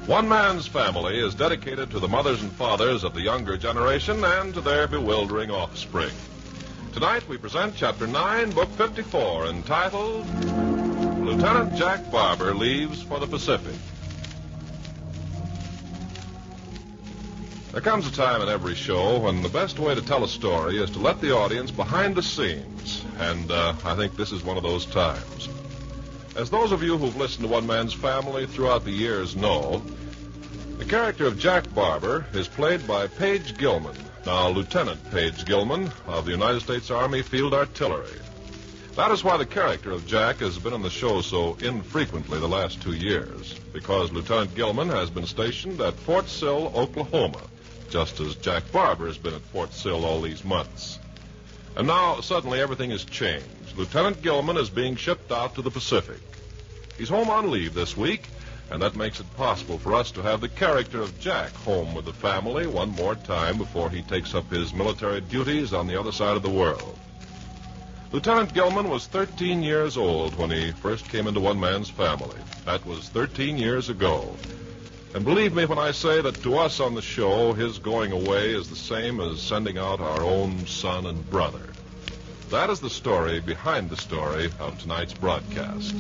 One Man's Family is dedicated to the mothers and fathers of the younger generation and to their bewildering offspring. Tonight we present Chapter 9, Book 54, entitled Lieutenant Jack Barbour Leaves for the Pacific. There comes a time in every show when the best way to tell a story is to let the audience behind the scenes, and I think this is one of those times. As those of you who've listened to One Man's Family throughout the years know, the character of Jack Barbour is played by Paige Gilman, now Lieutenant Paige Gilman of the United States Army Field Artillery. That is why the character of Jack has been on the show so infrequently the last 2 years, because Lieutenant Gilman has been stationed at Fort Sill, Oklahoma, just as Jack Barbour has been at Fort Sill all these months. And now, suddenly, everything has changed. Lieutenant Gilman is being shipped out to the Pacific. He's home on leave this week, and that makes it possible for us to have the character of Jack home with the family one more time before he takes up his military duties on the other side of the world. Lieutenant Gilman was 13 years old when he first came into One Man's Family. That was 13 years ago. And believe me when I say that to us on the show, his going away is the same as sending out our own son and brother. That is the story behind the story of tonight's broadcast.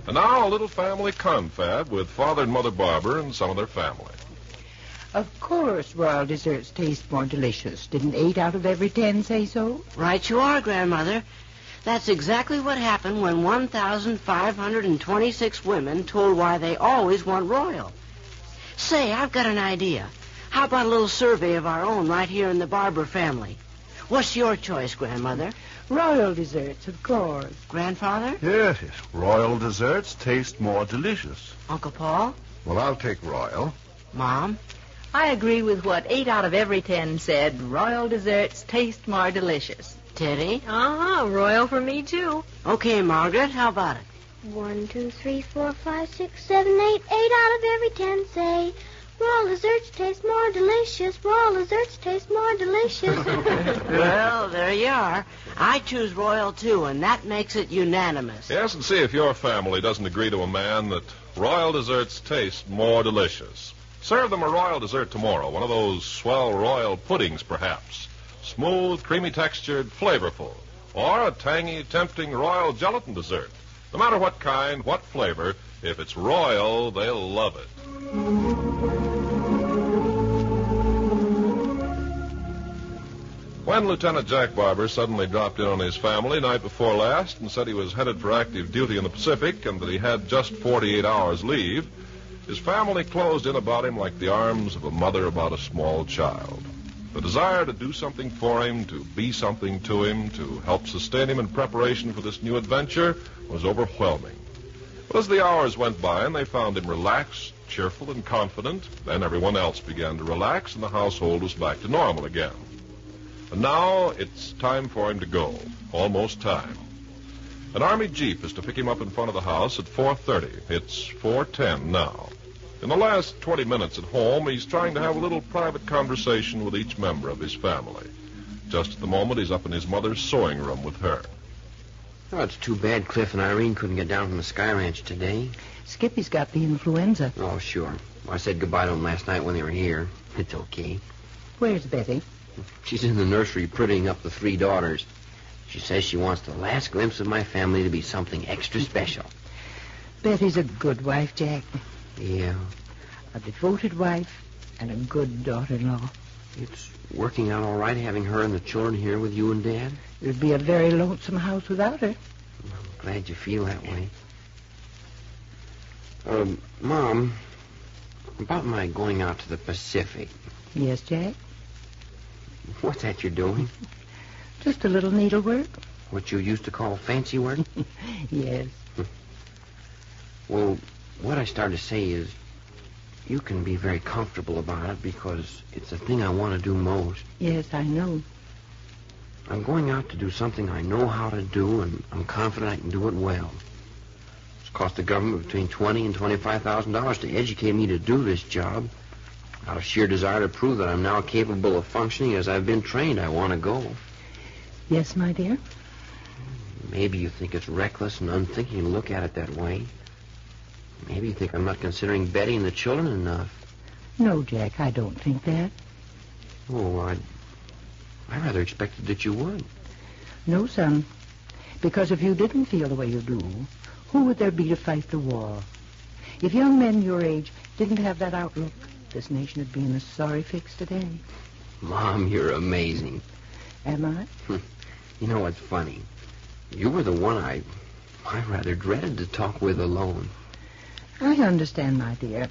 And now a little family confab with Father and Mother Barbour and some of their family. Of course, royal desserts taste more delicious. Didn't 8 out of every 10 say so? Right you are, Grandmother. That's exactly what happened when 1,526 women told why they always want royal. Say, I've got an idea. How about a little survey of our own right here in the Barbour family? What's your choice, Grandmother? Royal desserts, of course. Grandfather? Yes. Royal desserts taste more delicious. Uncle Paul? Well, I'll take royal. Mom? I agree with what 8 out of every 10 said. Royal desserts taste more delicious. Teddy? Royal for me, too. Okay, Margaret, how about it? 1, 2, 3, 4, 5, 6, 7, 8. 8 out of every 10 say royal desserts taste more delicious. Royal desserts taste more delicious. Well, there you are. I choose royal, too, and that makes it unanimous. Yes, and see if your family doesn't agree to a man that royal desserts taste more delicious. Serve them a royal dessert tomorrow, one of those swell royal puddings, perhaps. Smooth, creamy-textured, flavorful. Or a tangy, tempting royal gelatin dessert. No matter what kind, what flavor, if it's royal, they'll love it. When Lieutenant Jack Barbour suddenly dropped in on his family night before last and said he was headed for active duty in the Pacific and that he had just 48 hours leave, his family closed in about him like the arms of a mother about a small child. The desire to do something for him, to be something to him, to help sustain him in preparation for this new adventure was overwhelming. But as the hours went by and they found him relaxed, cheerful, and confident, then everyone else began to relax and the household was back to normal again. And now it's time for him to go. Almost time. An Army Jeep is to pick him up in front of the house at 4:30. It's 4:10 now. In the last 20 minutes at home, he's trying to have a little private conversation with each member of his family. Just at the moment, he's up in his mother's sewing room with her. Oh, it's too bad Cliff and Irene couldn't get down from the Sky Ranch today. Skippy's got the influenza. Oh, sure. I said goodbye to them last night when they were here. It's okay. Where's Betty? She's in the nursery prettying up the 3 daughters. She says she wants the last glimpse of my family to be something extra special. Betty's a good wife, Jack. Yeah. A devoted wife and a good daughter-in-law. It's working out all right having her and the children here with you and Dad. It would be a very lonesome house without her. I'm glad you feel that way. Mom, about my going out to the Pacific. Yes, Jack? What's that you're doing? Just a little needlework. What you used to call fancy work? Yes. Well, what I started to say is you can be very comfortable about it because it's the thing I want to do most. Yes, I know. I'm going out to do something I know how to do, and I'm confident I can do it well. It's cost the government between $20,000 and $25,000 to educate me to do this job. Out of sheer desire to prove that I'm now capable of functioning as I've been trained, I want to go. Yes, my dear? Maybe you think it's reckless and unthinking to look at it that way. Maybe you think I'm not considering Betty and the children enough. No, Jack, I don't think that. Oh, I rather expected that you would. No, son. Because if you didn't feel the way you do, who would there be to fight the war? If young men your age didn't have that outlook, this nation would be in a sorry fix today. Mom, you're amazing. Am I? You know what's funny? You were the one I rather dreaded to talk with alone. I understand, my dear.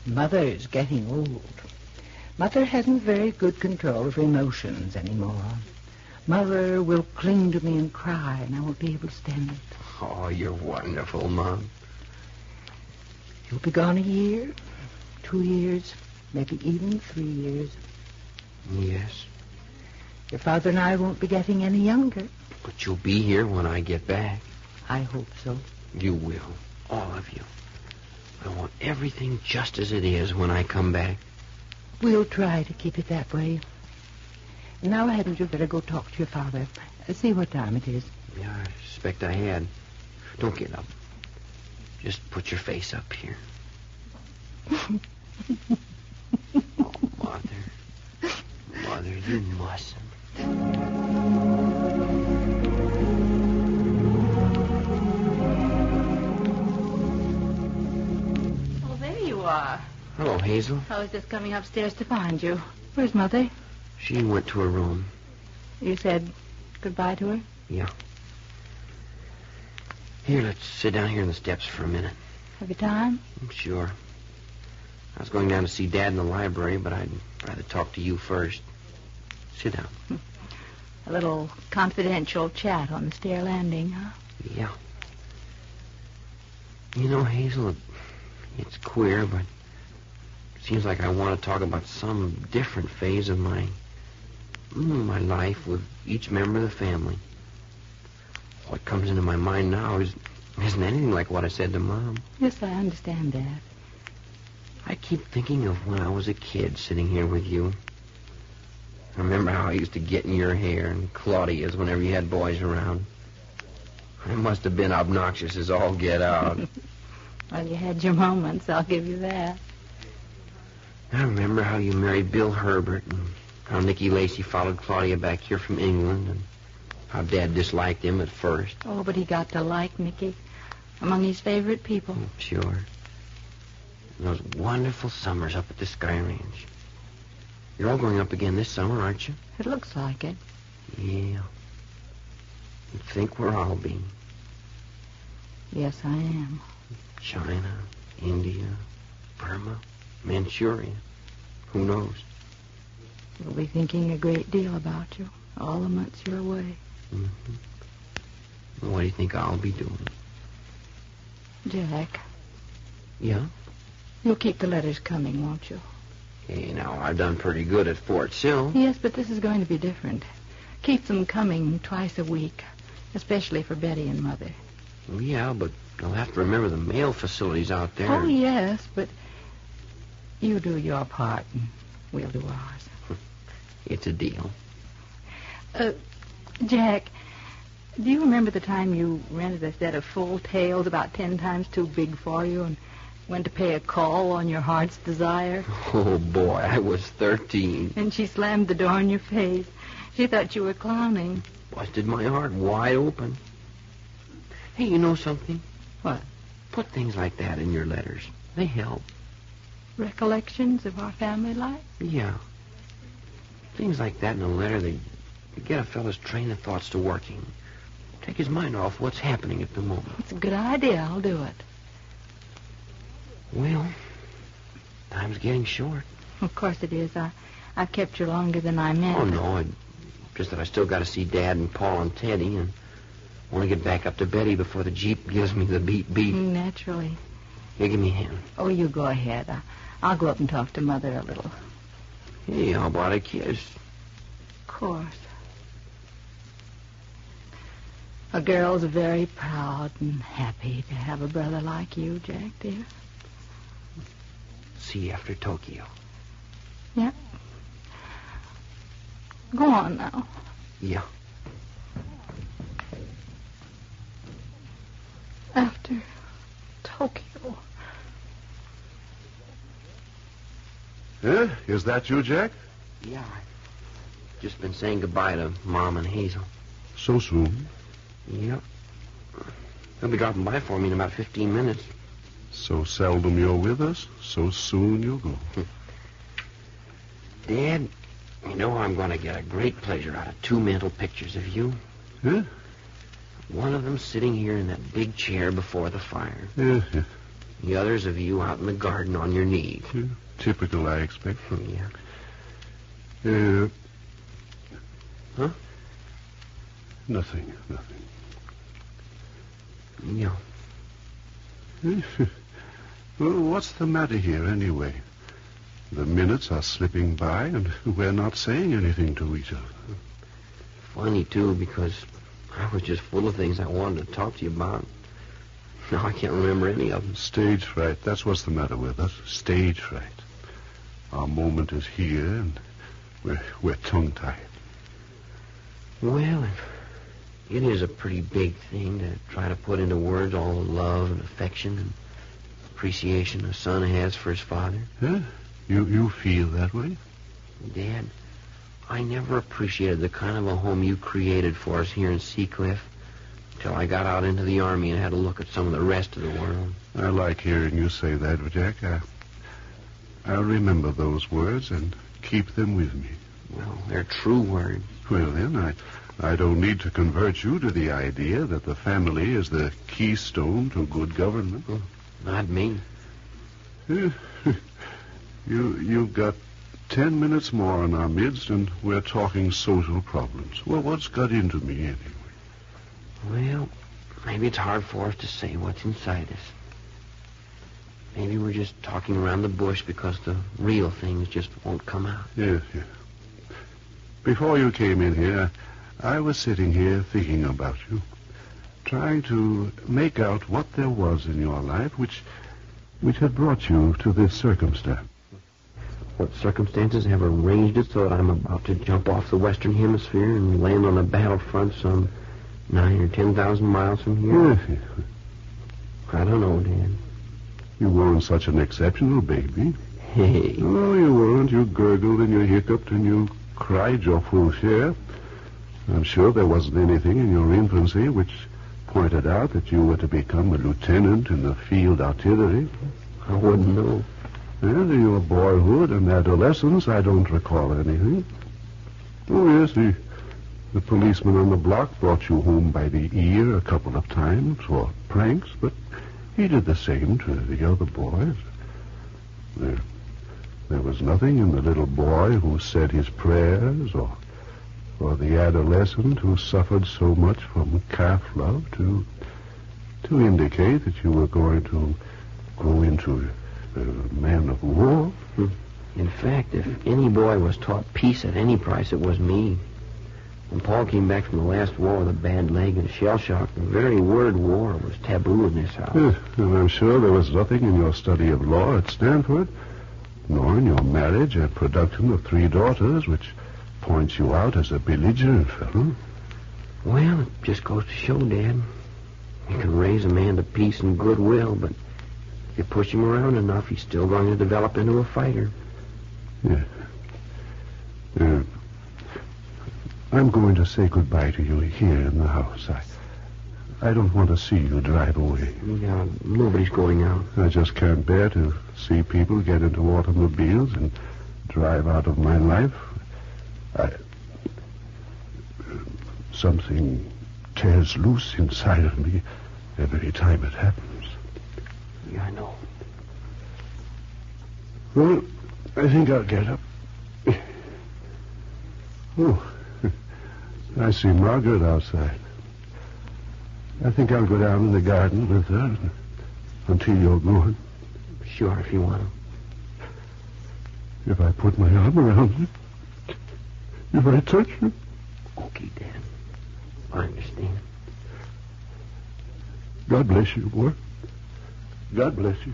Mother's getting old. Mother hasn't very good control of her emotions anymore. Mother will cling to me and cry, and I won't be able to stand it. Oh, you're wonderful, Mom. You'll be gone a year, 2 years, maybe even 3 years. Yes. Your father and I won't be getting any younger. But you'll be here when I get back. I hope so. You will. All of you. I want everything just as it is when I come back. We'll try to keep it that way. Now, hadn't you better go talk to your father? See what time it is. Yeah, I suspect I had. Don't get up. Just put your face up here. Oh, Mother. Mother, you mustn't. Oh, there you are. Hello, Hazel. I was just coming upstairs to find you. Where's Mother? She went to her room. You said goodbye to her? Yeah. Here, let's sit down here on the steps for a minute. Have you time? Sure. I was going down to see Dad in the library, but I'd rather talk to you first. Sit down. A little confidential chat on the stair landing, huh? Yeah. You know, Hazel, it's queer, but it seems like I want to talk about some different phase of my life with each member of the family. What comes into my mind now isn't anything like what I said to Mom. Yes, I understand that. I keep thinking of when I was a kid sitting here with you. I remember how I used to get in your hair and Claudia's whenever you had boys around. I must have been obnoxious as all get out. Well, you had your moments, I'll give you that. I remember how you married Bill Herbert and how Nicky Lacey followed Claudia back here from England and how Dad disliked him at first. Oh, but he got to like Nicky. Among his favorite people. Sure. And those wonderful summers up at the Sky Ranch. You're all going up again this summer, aren't you? It looks like it. Yeah. You think where I'll be. Yes, I am. China, India, Burma, Manchuria. Who knows? We'll be thinking a great deal about you all the months you're away. Mm-hmm. What do you think I'll be doing? Jack, Yeah? you'll keep the letters coming, won't you? Hey, now, I've done pretty good at Fort Sill. Yes, but this is going to be different. Keep them coming twice a week, especially for Betty and Mother. Yeah, but I'll have to remember the mail facilities out there. Oh, yes, but you do your part and we'll do ours. It's a deal. Jack, do you remember the time you rented a set of full tails about 10 times too big for you and went to pay a call on your heart's desire? Oh, boy, I was 13. And she slammed the door in your face. She thought you were clowning. Busted my heart wide open. Hey, you know something? What? Put things like that in your letters. They help. Recollections of our family life? Yeah. Things like that in a letter, they get a fellow's train of thoughts to working. Take his mind off what's happening at the moment. It's a good idea. I'll do it. Well, time's getting short. Of course it is. I've kept you longer than I meant. Oh, no. Just that I still got to see Dad and Paul and Teddy and want to get back up to Betty before the Jeep gives me the beep. Naturally. Here, give me a hand. Oh, you go ahead. I'll go up and talk to Mother a little. Hey, how about a kiss? Of course. A girl's very proud and happy to have a brother like you, Jack, dear. See you after Tokyo. Yeah. Go on now. Yeah. After Tokyo. Eh? Is that you, Jack? Yeah, I've just been saying goodbye to Mom and Hazel. So soon? Yep. They'll be dropping by for me in about 15 minutes. So seldom you're with us, so soon you'll go. Dad, you know I'm going to get a great pleasure out of 2 mental pictures of you. Huh? One of them sitting here in that big chair before the fire. Yeah. The other's of you out in the garden on your knees. Yeah. Typical, I expect. Yeah. Huh? Nothing. Yeah. Well, what's the matter here, anyway? The minutes are slipping by, and we're not saying anything to each other. Funny, too, because I was just full of things I wanted to talk to you about. Now I can't remember any of them. Stage fright. That's what's the matter with us. Stage fright. Our moment is here, and we're tongue-tied. Well, it is a pretty big thing to try to put into words all the love and affection and appreciation a son has for his father. Huh? You feel that way? Dad, I never appreciated the kind of a home you created for us here in Seacliff until I got out into the Army and had a look at some of the rest of the world. I like hearing you say that, Jack. I'll remember those words and keep them with me. Well, they're true words. Well, then, I don't need to convert you to the idea that the family is the keystone to good government. Oh, not me. You've got 10 minutes more in our midst, and we're talking social problems. Well, what's got into me, anyway? Well, maybe it's hard for us to say what's inside us. Maybe we're just talking around the bush because the real things just won't come out. Yes. Before you came in here, I was sitting here thinking about you, trying to make out what there was in your life which had brought you to this circumstance. What circumstances have arranged it so that I'm about to jump off the Western Hemisphere and land on a battlefront some 9,000 or 10,000 miles from here? Yes. I don't know, Dad. You weren't such an exceptional baby. Hey. Oh, you weren't. You gurgled and you hiccuped and you cried your full share. I'm sure there wasn't anything in your infancy which pointed out that you were to become a lieutenant in the field artillery. I wouldn't know. And in your boyhood and adolescence, I don't recall anything. Oh, yes, the policeman on the block brought you home by the ear a couple of times for pranks, but he did the same to the other boys. There was nothing in the little boy who said his prayers or the adolescent who suffered so much from calf love to indicate that you were going to grow into a man of war. In fact, if any boy was taught peace at any price, it was me. When Paul came back from the last war with a bad leg and shell shock, the very word war was taboo in this house. Yes, and I'm sure there was nothing in your study of law at Stanford, nor in your marriage and production of 3 daughters, which points you out as a belligerent fellow. Well, it just goes to show, Dad. You can raise a man to peace and goodwill, but if you push him around enough, he's still going to develop into a fighter. Yeah. I'm going to say goodbye to you here in the house. I don't want to see you drive away. Yeah, nobody's going out. I just can't bear to see people get into automobiles and drive out of my life. Something tears loose inside of me every time it happens. Yeah, I know. Well, I think I'll get up. Oh, I see Margaret outside. I think I'll go down in the garden with her until you're gone. Sure, if you want to. If I put my arm around you, if I touch you. Okay, Dad. I understand. God bless you, boy. God bless you.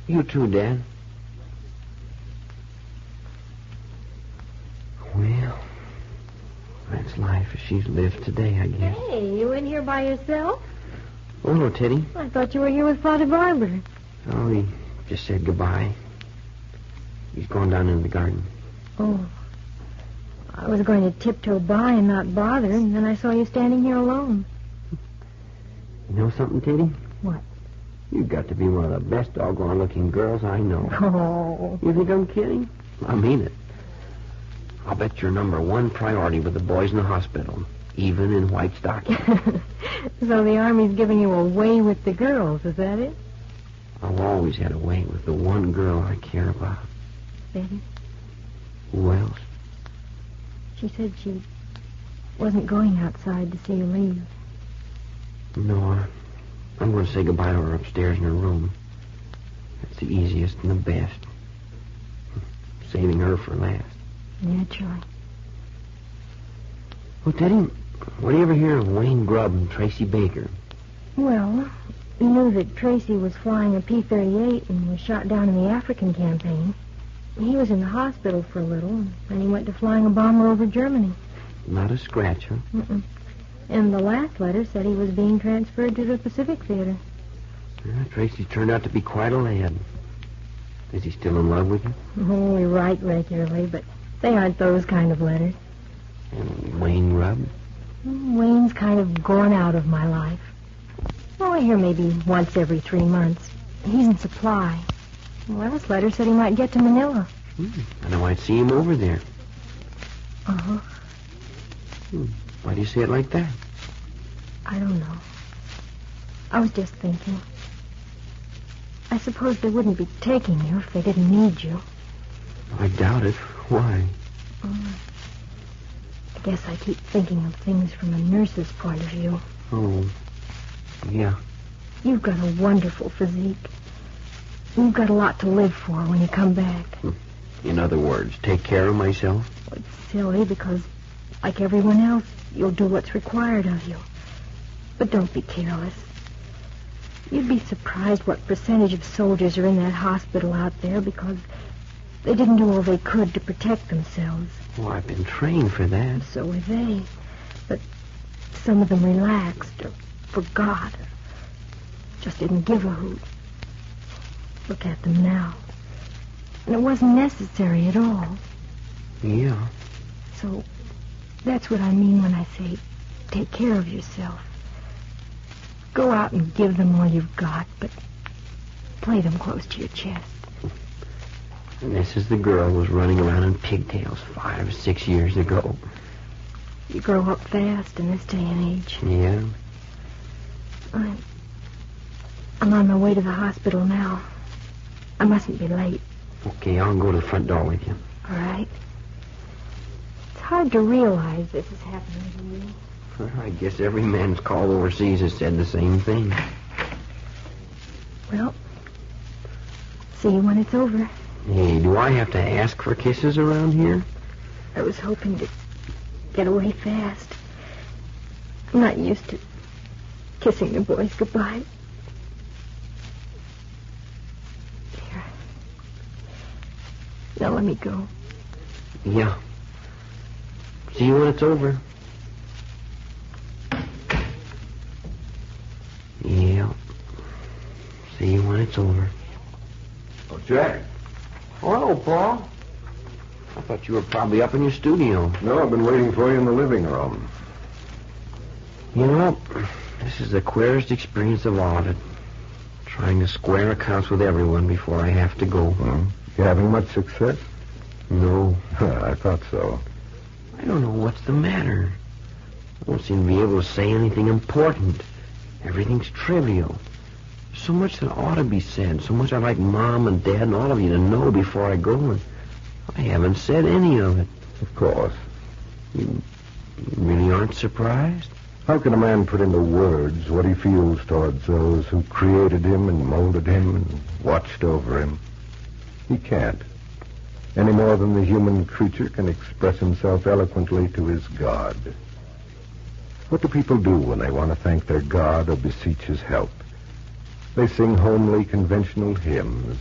You too, Dad. Well, that's life as she's lived today, I guess. Hey, you in here by yourself? Oh, no, Teddy. I thought you were here with Father Barbour. Oh, he just said goodbye. He's gone down into the garden. Oh. I was going to tiptoe by and not bother, and then I saw you standing here alone. You know something, Teddy? What? You've got to be one of the best doggone-looking girls I know. Oh. You think I'm kidding? I mean it. I'll bet you're number one priority with the boys in the hospital, even in white stockings. So the Army's giving you a way with the girls, is that it? I've always had a way with the one girl I care about. Betty? Who else? She said she wasn't going outside to see you leave. No, I'm going to say goodbye to her upstairs in her room. That's the easiest and the best. Saving her for last. Naturally. Well, Teddy, what do you ever hear of Wayne Grubb and Tracy Baker? Well, we knew that Tracy was flying a P-38 and was shot down in the African campaign. He was in the hospital for a little, and then he went to flying a bomber over Germany. Not a scratch, huh? Mm-mm. And the last letter said he was being transferred to the Pacific Theater. Tracy turned out to be quite a lad. Is he still in love with you? Oh, we write regularly, but they aren't those kind of letters. And Wayne Grubb? Wayne's kind of gone out of my life. Oh, I hear maybe once every 3 months. He's in supply. The last letter said he might get to Manila. I know I'd see him over there. Uh-huh. Why do you say it like that? I don't know. I was just thinking. I suppose they wouldn't be taking you if they didn't need you. I doubt it. Why? I guess I keep thinking of things from a nurse's point of view. Oh, yeah. You've got a wonderful physique. You've got a lot to live for when you come back. In other words, take care of myself? Well, it's silly because, like everyone else, you'll do what's required of you. But don't be careless. You'd be surprised what percentage of soldiers are in that hospital out there because they didn't do all they could to protect themselves. Oh, I've been trained for that. So were they. But some of them relaxed or forgot or just didn't give a hoot. Look at them now. And it wasn't necessary at all. Yeah. So that's what I mean when I say take care of yourself. Go out and give them all you've got, but play them close to your chest. And this is the girl who was running around in pigtails 5 or 6 years ago. You grow up fast in this day and age. Yeah? I'm on my way to the hospital now. I mustn't be late. Okay, I'll go to the front door with you. All right. It's hard to realize this is happening to me. Well, I guess every man's called overseas has said the same thing. Well, see you when it's over. Hey, do I have to ask for kisses around here? I was hoping to get away fast. I'm not used to kissing the boys goodbye. Here. Now let me go. Yeah. See you when it's over. Yeah. See you when it's over. Oh, Jack. Oh, hello, Paul. I thought you were probably up in your studio. No, I've been waiting for you in the living room. You know, this is the queerest experience of all of it. Trying to square accounts with everyone before I have to go. You having much success? No. I thought so. I don't know what's the matter. I don't seem to be able to say anything important. Everything's trivial. So much that ought to be said. So much I'd like Mom and Dad and all of you to know before I go. And I haven't said any of it. Of course. You really aren't surprised? How can a man put into words what he feels towards those who created him and molded him and watched over him? He can't. Any more than the human creature can express himself eloquently to his God. What do people do when they want to thank their God or beseech his help? They sing homely, conventional hymns.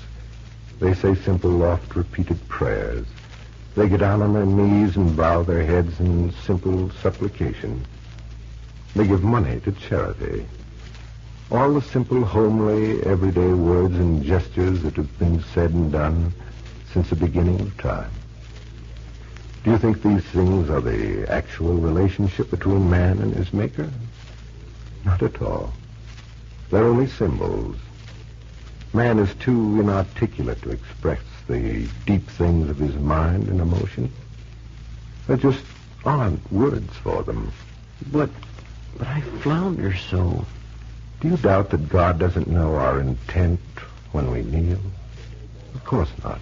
They say simple, oft-repeated prayers. They get down on their knees and bow their heads in simple supplication. They give money to charity. All the simple, homely, everyday words and gestures that have been said and done since the beginning of time. Do you think these things are the actual relationship between man and his maker? Not at all. They're only symbols. Man is too inarticulate to express the deep things of his mind and emotion. There just aren't words for them. But I flounder so. Do you doubt that God doesn't know our intent when we kneel? Of course not.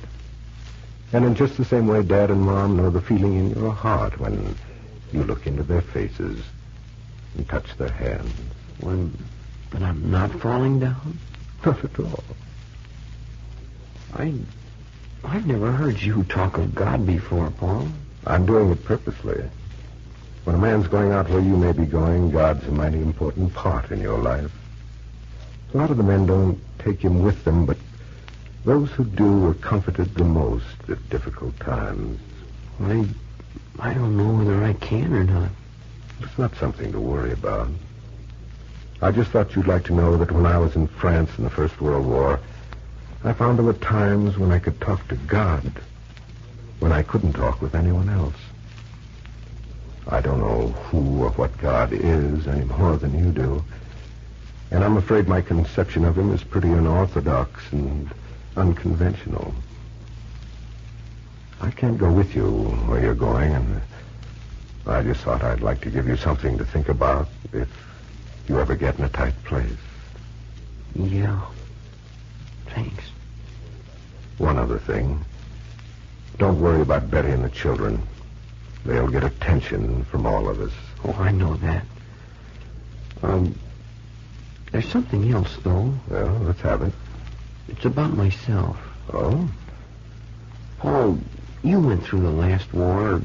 And in just the same way Dad and Mom know the feeling in your heart when you look into their faces and touch their hands. But I'm not falling down? Not at all. I've never heard you talk of God before, Paul. I'm doing it purposely. When a man's going out where you may be going, God's a mighty important part in your life. A lot of the men don't take him with them, but those who do are comforted the most at difficult times. I don't know whether I can or not. It's not something to worry about. I just thought you'd like to know that when I was in France in the First World War, I found there were times when I could talk to God, when I couldn't talk with anyone else. I don't know who or what God is any more than you do, and I'm afraid my conception of him is pretty unorthodox and unconventional. I can't go with you where you're going, and I just thought I'd like to give you something to think about if you ever get in a tight place. Yeah. Thanks. One other thing. Don't worry about Betty and the children. They'll get attention from all of us. Oh, I know that. There's something else, though. Well, let's have it. It's about myself. Oh? Paul, you went through the last war.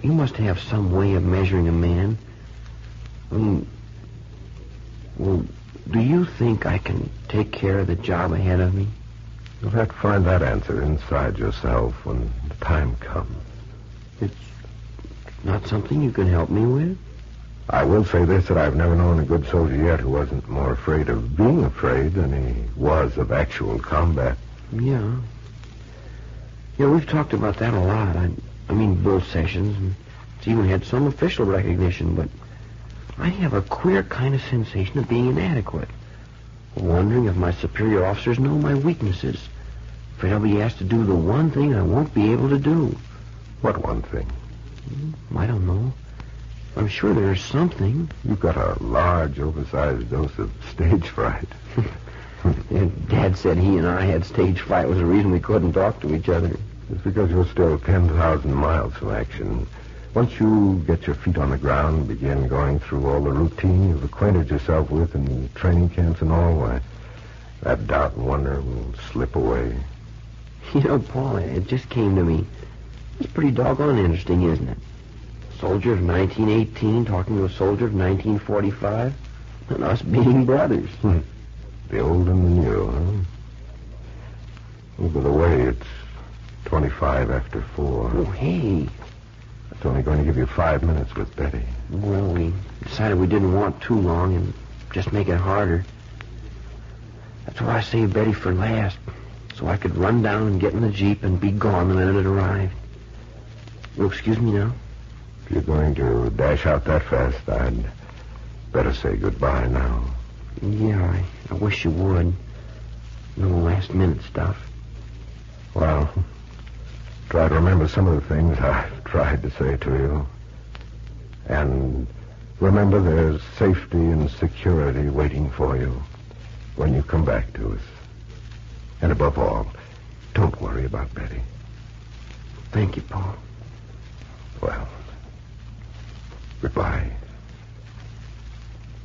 You must have some way of measuring a man. Well, do you think I can take care of the job ahead of me? You'll have to find that answer inside yourself when the time comes. It's not something you can help me with? I will say this, that I've never known a good soldier yet who wasn't more afraid of being afraid than he was of actual combat. Yeah. Yeah, we've talked about that a lot. I mean, bull sessions, and it's even had some official recognition, but I have a queer kind of sensation of being inadequate. Wondering if my superior officers know my weaknesses. Afraid I'll be asked to do the one thing I won't be able to do. What one thing? I don't know. I'm sure there's something. You've got a large, oversized dose of stage fright. And Dad said he and I had stage fright was the reason we couldn't talk to each other. It's because you're still 10,000 miles from action. Once you get your feet on the ground and begin going through all the routine you've acquainted yourself with in training camps and all, why, that doubt and wonder will slip away. You know, Paul, it just came to me. It's pretty doggone interesting, isn't it? A soldier of 1918 talking to a soldier of 1945, and us being brothers. The old and the new, huh? Oh, by the way, it's 25 after 4. Oh, hey. It's only going to give you 5 minutes with Betty. Well, we decided we didn't want too long and just make it harder. That's why I saved Betty for last, so I could run down and get in the Jeep and be gone the minute it arrived. Oh, excuse me now? If you're going to dash out that fast, I'd better say goodbye now. Yeah, I wish you would. No last-minute stuff. Well, try to remember some of the things I've tried to say to you. And remember there's safety and security waiting for you when you come back to us. And above all, don't worry about Betty. Thank you, Paul. Well, goodbye.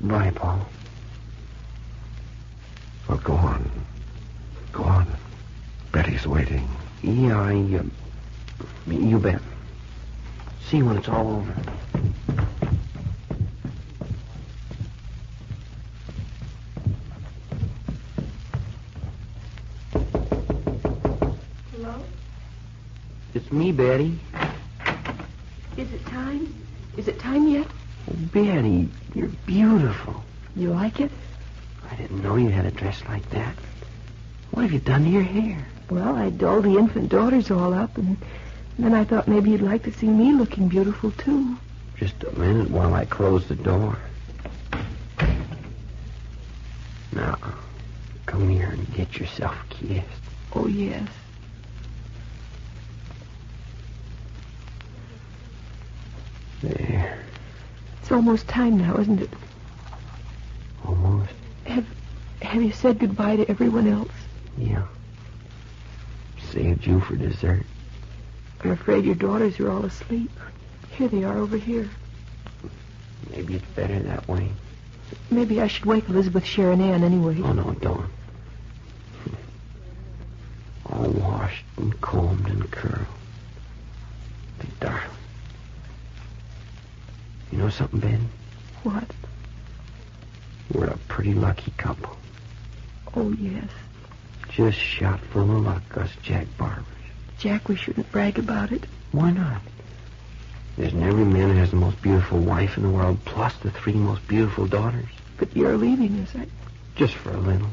Bye, Paul. Well, go on. Go on. Betty's waiting. Yeah, you bet. See you when it's all over. Hello? It's me, Betty. Is it time? Is it time yet? Oh, Betty, you're beautiful. You like it? I didn't know you had a dress like that. What have you done to your hair? Well, I dolled the infant daughters all up, and then I thought maybe you'd like to see me looking beautiful, too. Just a minute while I close the door. Now, come here and get yourself kissed. Oh, yes. There. It's almost time now, isn't it? Almost. Have you said goodbye to everyone else? Yeah. Saved you for dessert. I'm afraid your daughters are all asleep. Here they are over here. Maybe it's better that way. Maybe I should wake Elizabeth, Sharon Ann anyway. Oh, no, don't. All washed and combed and curled. But darling. You know something, Ben? What? We're a pretty lucky couple. Oh, yes. Just shot full of luck, us Jack Barbers. Jack, we shouldn't brag about it. Why not? Isn't every man who has the most beautiful wife in the world, plus the 3 most beautiful daughters? But you're leaving us. Just for a little.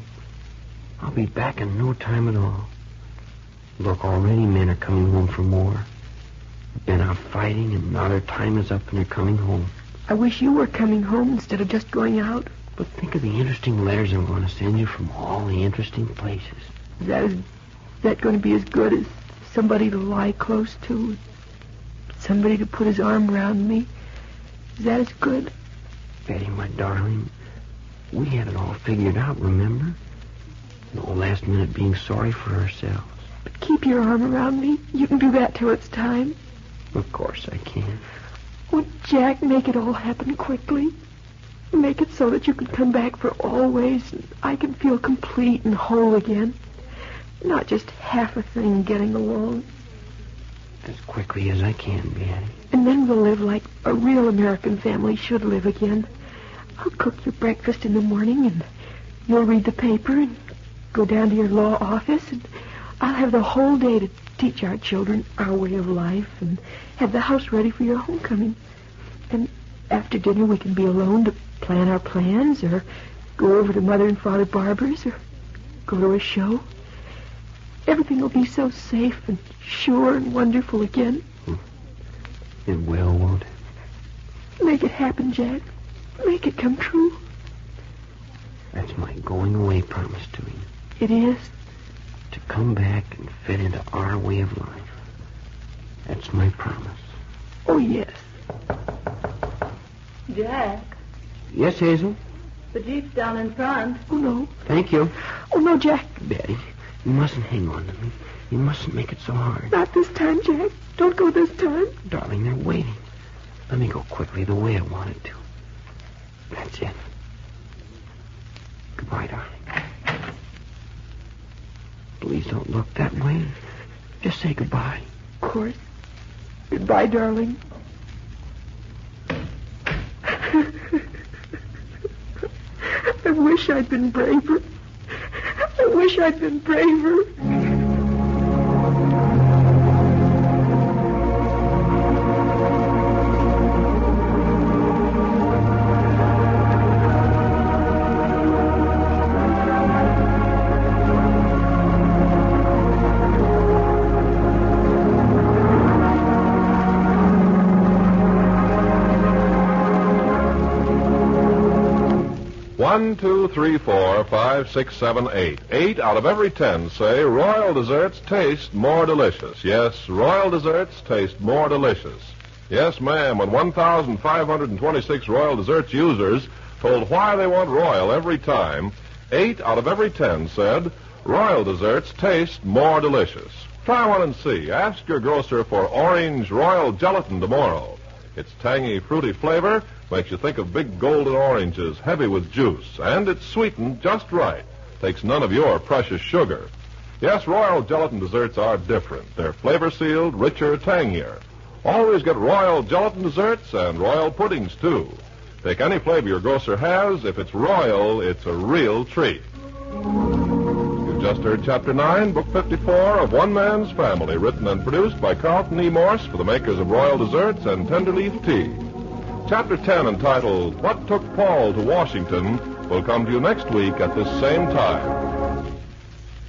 I'll be back in no time at all. Look, already men are coming home from war. Been out fighting, and now their time is up and they're coming home. I wish you were coming home instead of just going out. But think of the interesting letters I'm going to send you from all the interesting places. Is that going to be as good as somebody to lie close to? Somebody to put his arm around me? Is that as good? Betty, my darling, we had it all figured out, remember? No last minute being sorry for ourselves. But keep your arm around me. You can do that till it's time. Of course I can. Oh, Jack, make it all happen quickly. Make it so that you can come back for always, and I can feel complete and whole again. Not just half a thing getting along. As quickly as I can, Betty. And then we'll live like a real American family should live again. I'll cook your breakfast in the morning, and you'll read the paper and go down to your law office, and I'll have the whole day to teach our children our way of life and have the house ready for your homecoming. And after dinner, we can be alone to plan our plans or go over to Mother and Father Barbour's or go to a show. Everything will be so safe and sure and wonderful again. It will, won't it? Make it happen, Jack. Make it come true. That's my going away promise to you. It is? To come back and fit into our way of life. That's my promise. Oh, yes. Jack, Yes, Hazel? the Jeep's down in front. Oh, no. Thank you. Oh, no, Jack. Betty, you mustn't hang on to me. You mustn't make it so hard. Not this time, Jack. Don't go this time. Darling, they're waiting. Let me go quickly the way I wanted to. That's it. Goodbye, darling. Please don't look that way. Just say goodbye. Of course. Goodbye, darling. I wish I'd been braver. I wish I'd been braver. One, two, three, 4, 5, 6, 7, 8. 8 out of every 10 say Royal desserts taste more delicious. Yes, Royal desserts taste more delicious. Yes, ma'am, when 1,526 Royal desserts users told why they want Royal every time, 8 out of every 10 said Royal desserts taste more delicious. Try one and see. Ask your grocer for orange Royal gelatin tomorrow. Its tangy, fruity flavor makes you think of big golden oranges heavy with juice, and it's sweetened just right. Takes none of your precious sugar. Yes, Royal gelatin desserts are different. They're flavor-sealed, richer, tangier. Always get Royal gelatin desserts and Royal puddings, too. Pick any flavor your grocer has. If it's Royal, it's a real treat. You've just heard Chapter 9, Book 54 of One Man's Family, written and produced by Carlton E. Morse for the makers of Royal Desserts and Tenderleaf Tea. Chapter 10, entitled What Took Paul to Washington, will come to you next week at this same time.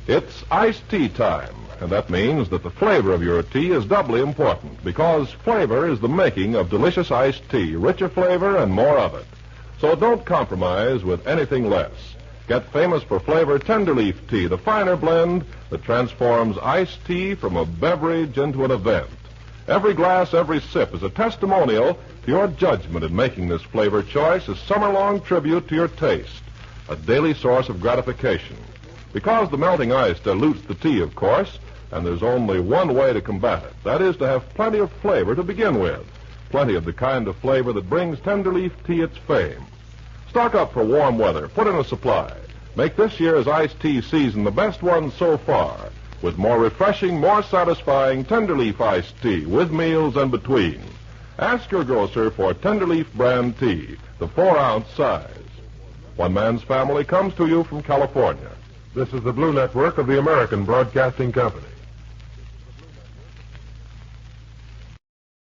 It's iced tea time, and that means that the flavor of your tea is doubly important because flavor is the making of delicious iced tea, richer flavor and more of it. So don't compromise with anything less. Get famous for flavor Tenderleaf tea, the finer blend that transforms iced tea from a beverage into an event. Every glass, every sip is a testimonial to your judgment in making this flavor choice, a summer-long tribute to your taste, a daily source of gratification. Because the melting ice dilutes the tea, of course, and there's only one way to combat it. That is to have plenty of flavor to begin with. Plenty of the kind of flavor that brings Tenderleaf tea its fame. Stock up for warm weather. Put in a supply. Make this year's iced tea season the best one so far, with more refreshing, more satisfying Tenderleaf iced tea with meals and between. Ask your grocer for Tenderleaf brand tea, the 4-ounce size. One Man's Family comes to you from California. This is the Blue Network of the American Broadcasting Company.